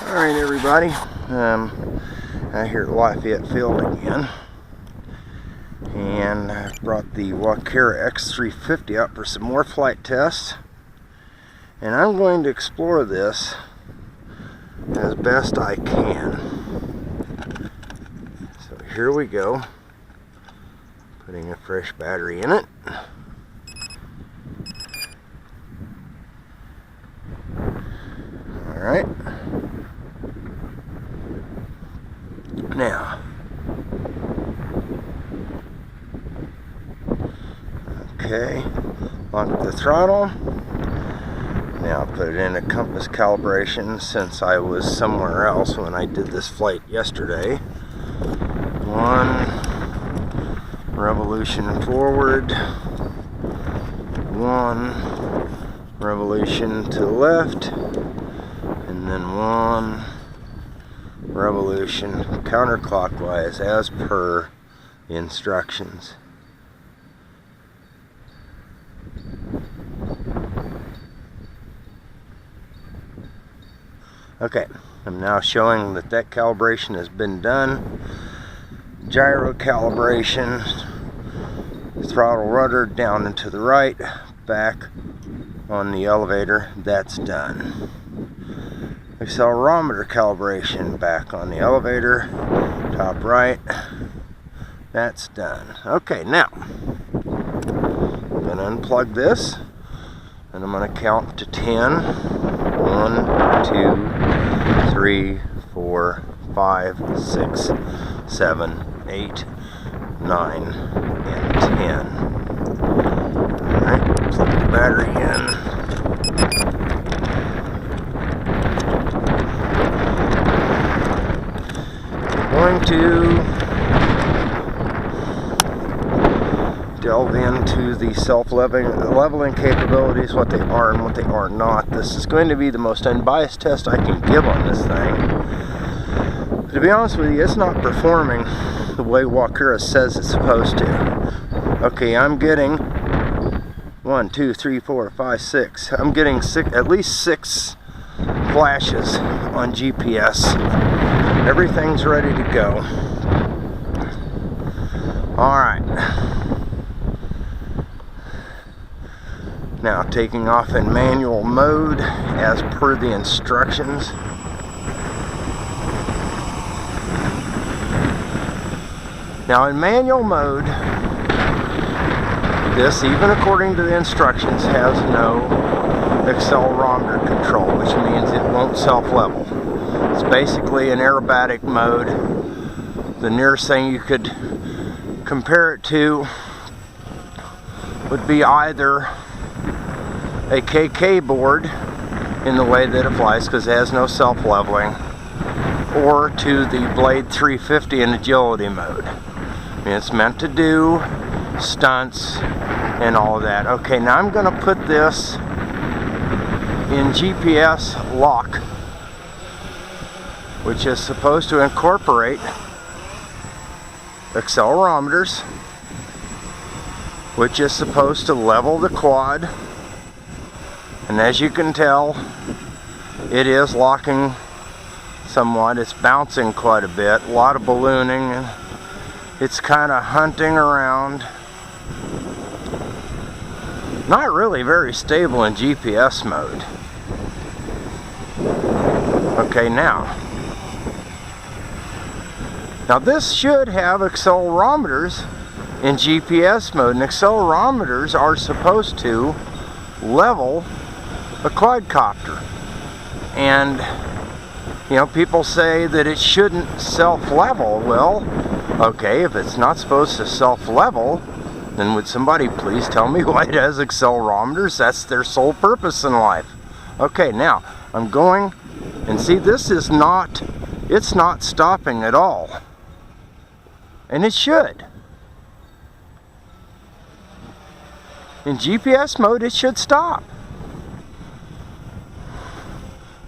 Alright everybody, out here at Lafayette Field again, and I brought the Walkera X350 out for some more flight tests, and I'm going to explore this as best I can. So here we go, putting a fresh battery in it. Alright. Now, okay, lock the throttle. Now put it in a compass calibration since I was somewhere else when I did this flight yesterday. 1 revolution forward, 1 revolution to the left, and then 1 revolution counterclockwise as per the instructions. Okay, I'm now showing that that calibration has been done. Gyro calibration, throttle rudder down and to the right, back on the elevator, that's done. Accelerometer calibration, back on the elevator, top right, that's done. Okay, now I'm going to unplug this and I'm going to count to 10. 1, 2, 3, 4, 5, 6, 7, 8, 9, and 10. Alright, plug the battery in. Going to delve into the self-leveling capabilities, what they are and what they are not. This is going to be the most unbiased test I can give on this thing. But to be honest with you, it's not performing the way Walkera says it's supposed to. Okay, I'm getting 1, 2, 3, 4, 5, 6. I'm getting at least 6 flashes on GPS. Everything's ready to go. Alright. Now taking off in manual mode as per the instructions. Now in manual mode, this, even according to the instructions, has no accelerometer control, which means it won't self-level. It's basically an aerobatic mode. The nearest thing you could compare it to would be either a KK board in the way that it flies, because it has no self-leveling, or to the Blade 350 in agility mode. I mean, it's meant to do stunts and all of that. Okay, now I'm going to put this in GPS lock, which is supposed to incorporate accelerometers, which is supposed to level the quad. And as you can tell, it is locking somewhat. It's bouncing quite a bit, a lot of ballooning. It's kind of hunting around. Not really very stable in GPS mode. Okay, now this should have accelerometers in GPS mode, and accelerometers are supposed to level a quadcopter. And you know, people say that it shouldn't self-level. Well, okay, if it's not supposed to self-level, then would somebody please tell me why it has accelerometers? That's their sole purpose in life. Okay, now I'm going, and see, this is not, it's not stopping at all. And it should. In GPS mode, it should stop.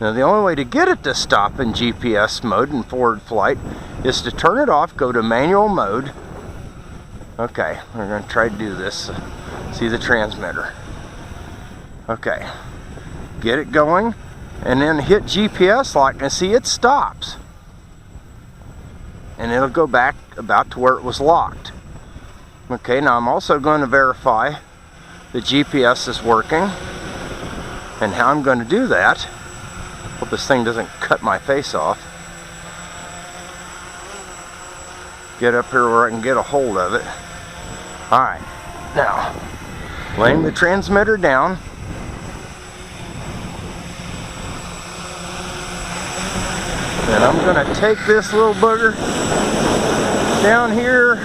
Now the only way to get it to stop in GPS mode in forward flight is to turn it off, go to manual mode. Okay, we're going to try to do this. See the transmitter. Okay, get it going, and then hit GPS lock, and see, it stops. And it'll go back about to where it was locked. Okay, now I'm also going to verify the GPS is working. And how I'm going to do that, hope this thing doesn't cut my face off. Get up here where I can get a hold of it. Alright, now, laying the transmitter down. And I'm going to take this little booger down here.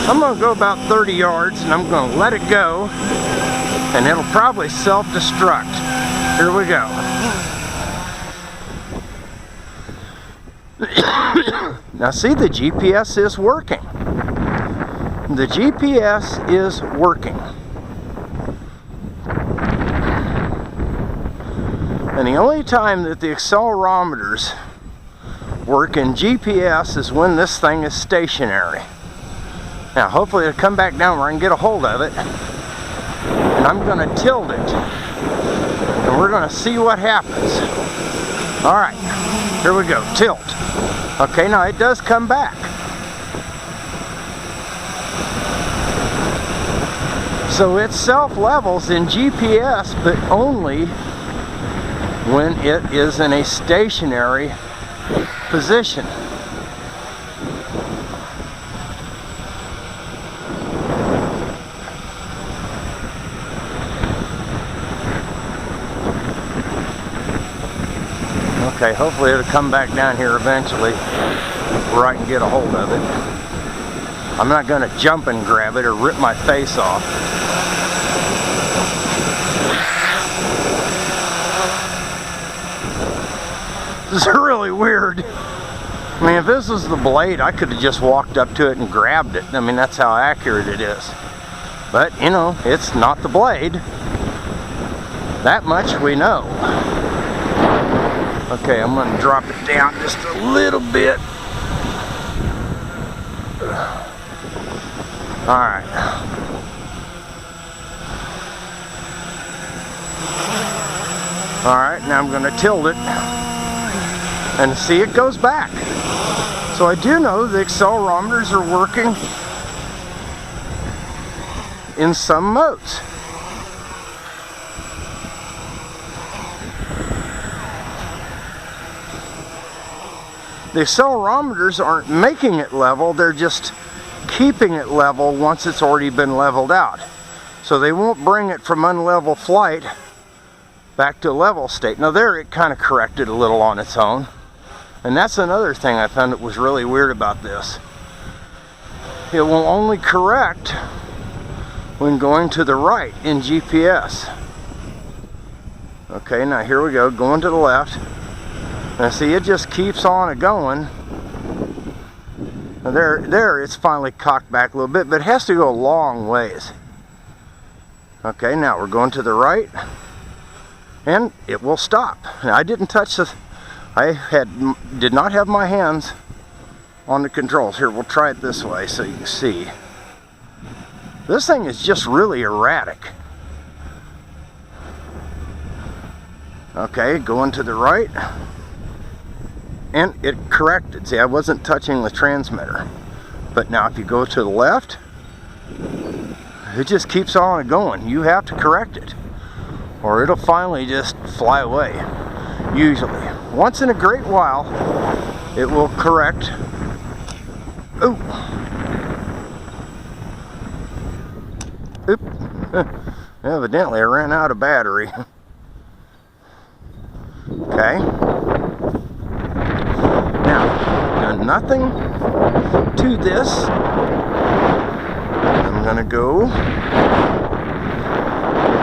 I'm going to go about 30 yards and I'm going to let it go. And it'll probably self-destruct. Here we go. Now see, the GPS is working. The GPS is working. And the only time that the accelerometers work in GPS is when this thing is stationary. Now hopefully it'll come back down where I can get a hold of it. And I'm going to tilt it. And we're going to see what happens. Alright, here we go, tilt. Okay, now it does come back. So it self-levels in GPS, but only when it is in a stationary position. Okay, hopefully it'll come back down here eventually where I can get a hold of it. I'm not going to jump and grab it or rip my face off. This is really weird. I mean, if this was the blade, I could have just walked up to it and grabbed it. I mean, that's how accurate it is. But, you know, it's not the blade. That much we know. Okay, I'm going to drop it down just a little bit. Alright. Alright, now I'm going to tilt it. And see, it goes back. So I do know the accelerometers are working in some modes. The accelerometers aren't making it level, they're just keeping it level once it's already been leveled out. So they won't bring it from unlevel flight back to a level state. Now there it kind of corrected a little on its own. And that's another thing I found that was really weird about this. It will only correct when going to the right in GPS. Okay, now here we go, going to the left. Now see, it just keeps on a going. Now there, it's finally cocked back a little bit, but it has to go a long ways. Okay, now we're going to the right, and it will stop. Now I didn't touch the, did not have my hands on the controls. Here, we'll try it this way so you can see. This thing is just really erratic. Okay, going to the right. And it corrected. See, I wasn't touching the transmitter. But now if you go to the left, it just keeps on going. You have to correct it, or it'll finally just fly away. Usually. Once in a great while, it will correct. Ooh. Oop. Evidently I ran out of battery. Okay. Now, done nothing to this. I'm gonna go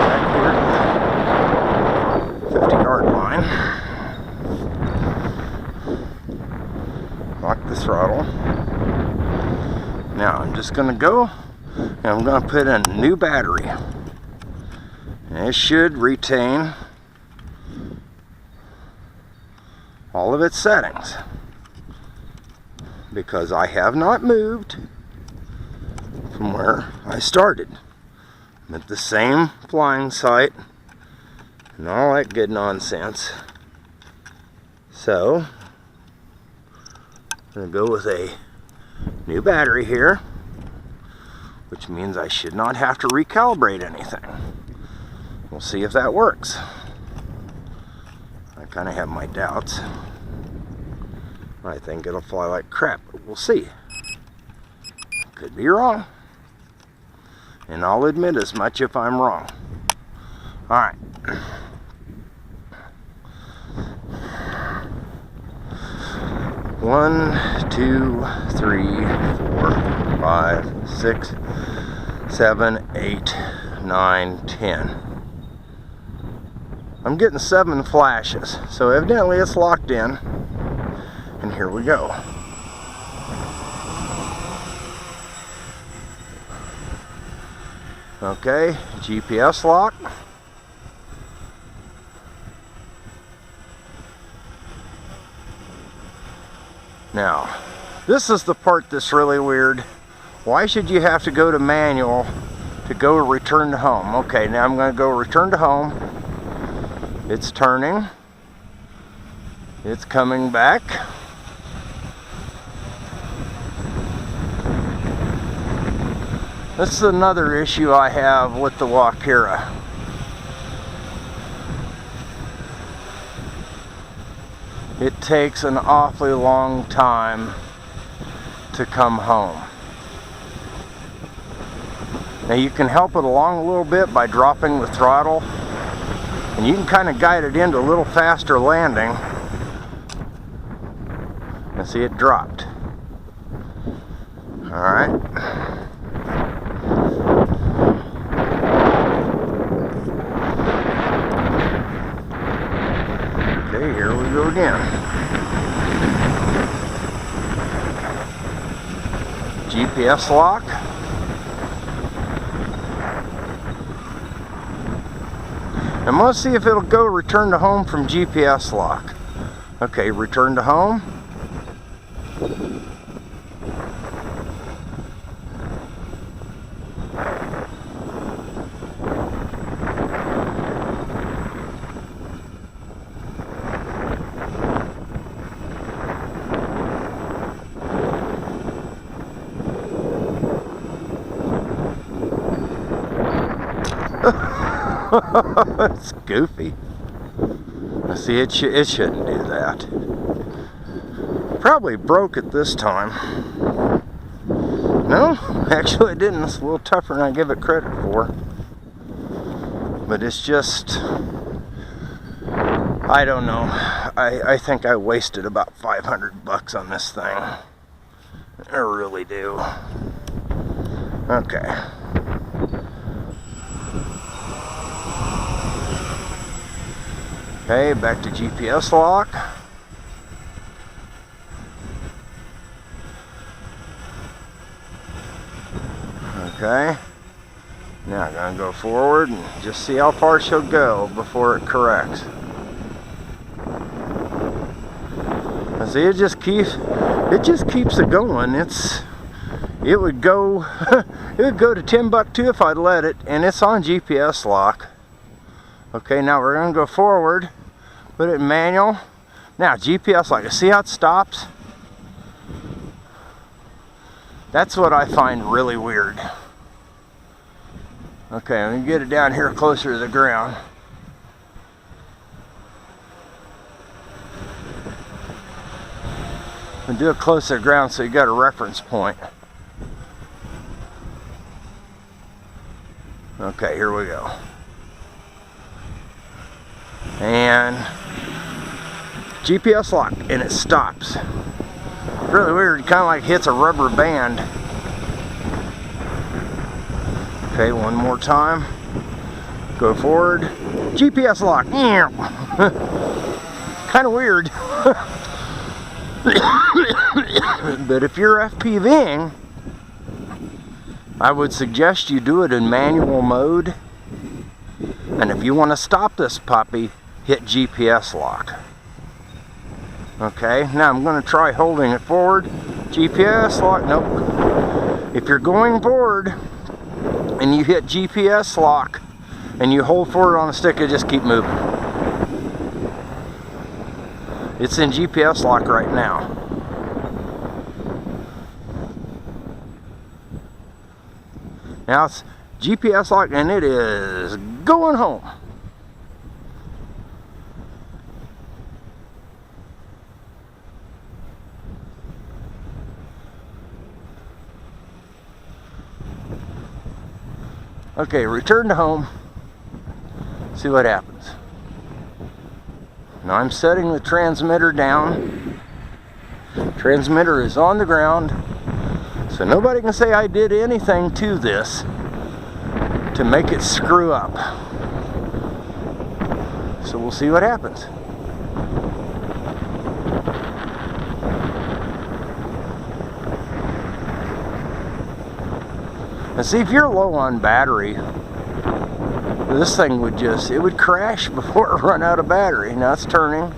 back here, 50-yard line. Lock the throttle. Now I'm just gonna go and I'm gonna put in a new battery. And it should retain all of its settings, because I have not moved from where I started. I'm at the same flying site and all that good nonsense. So I'm going to go with a new battery here, which means I should not have to recalibrate anything. We'll see if that works. I kind of have my doubts. I think it'll fly like crap, but we'll see. Could be wrong. And I'll admit as much if I'm wrong. Alright. One, 2, 3, 4, 5, 6, 7, 8, 9, 10. I'm getting 7 flashes, so evidently it's locked in. And here we go. Okay, GPS lock. Now, this is the part that's really weird. Why should you have to go to manual to go return to home? Okay, now I'm going to go return to home. It's turning. It's coming back. This is another issue I have with the Walkera. It takes an awfully long time to come home. Now you can help it along a little bit by dropping the throttle, and you can kind of guide it into a little faster landing. And see, it dropped. Alright. Okay, here we go again. GPS lock. I'm going to see if it'll go return to home from GPS lock. Okay, return to home. It's goofy. See, it shouldn't do that. Probably broke it this time. No, actually it didn't. It's a little tougher than I give it credit for. But it's just, I don't know. I think I wasted about $500 on this thing. I really do. Okay. Okay, back to GPS lock. Okay. Now I'm going to go forward and just see how far she'll go before it corrects. And see, it just keeps it going. It would go it would go to Timbuktu if I'd let it, and it's on GPS lock. Okay, now we're going to go forward. Put it in manual. Now GPS lock. See how it stops? That's what I find really weird. Okay, let me get it down here closer to the ground. And do it closer to the ground so you got a reference point. Okay, here we go. And GPS lock, and it stops. Really weird, it kind of like hits a rubber band. Okay, one more time. Go forward. GPS lock. Kind of weird. But if you're FPVing, I would suggest you do it in manual mode. And if you want to stop this puppy, hit GPS lock. Okay, now I'm going to try holding it forward. GPS lock, nope. If you're going forward and you hit GPS lock and you hold forward on the stick, it just keep moving. It's in GPS lock right now. Now it's GPS lock and it is going home. Okay, return to home. See what happens. Now I'm setting the transmitter down. Transmitter is on the ground, so nobody can say I did anything to this to make it screw up. So we'll see what happens. And see, if you're low on battery, this thing would it would crash before it run out of battery. Now it's turning.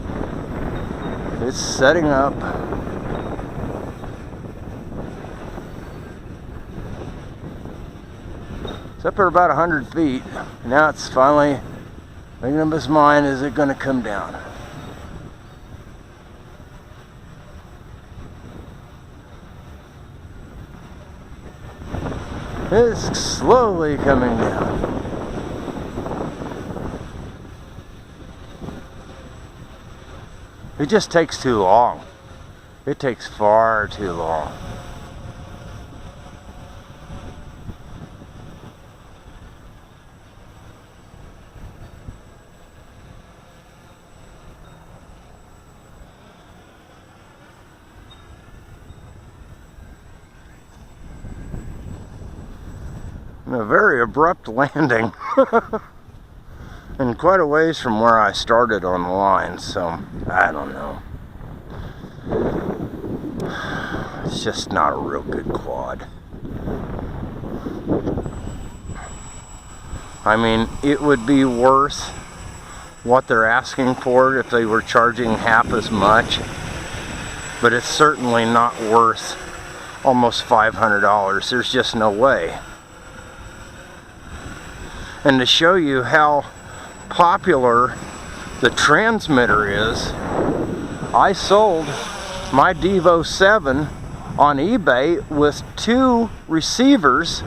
It's setting up. It's up at about 100 feet. Now it's finally making up its mind, is it going to come down? It's slowly coming down. It just takes too long. It takes far too long. A very abrupt landing and quite a ways from where I started on the line, so I don't know. It's just not a real good quad. I mean, it would be worth what they're asking for it if they were charging half as much, but it's certainly not worth almost $500. There's just no way. And to show you how popular the transmitter is, I sold my Devo 7 on eBay with 2 receivers,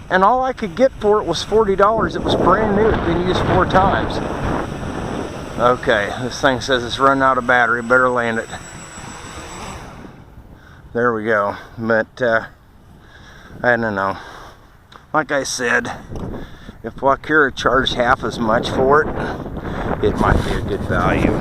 and all I could get for it was $40. It was brand new. It had been used 4 times. Okay, this thing says it's running out of battery. Better land it. There we go. But I don't know. Like I said, if Walkera charged half as much for it, it might be a good value.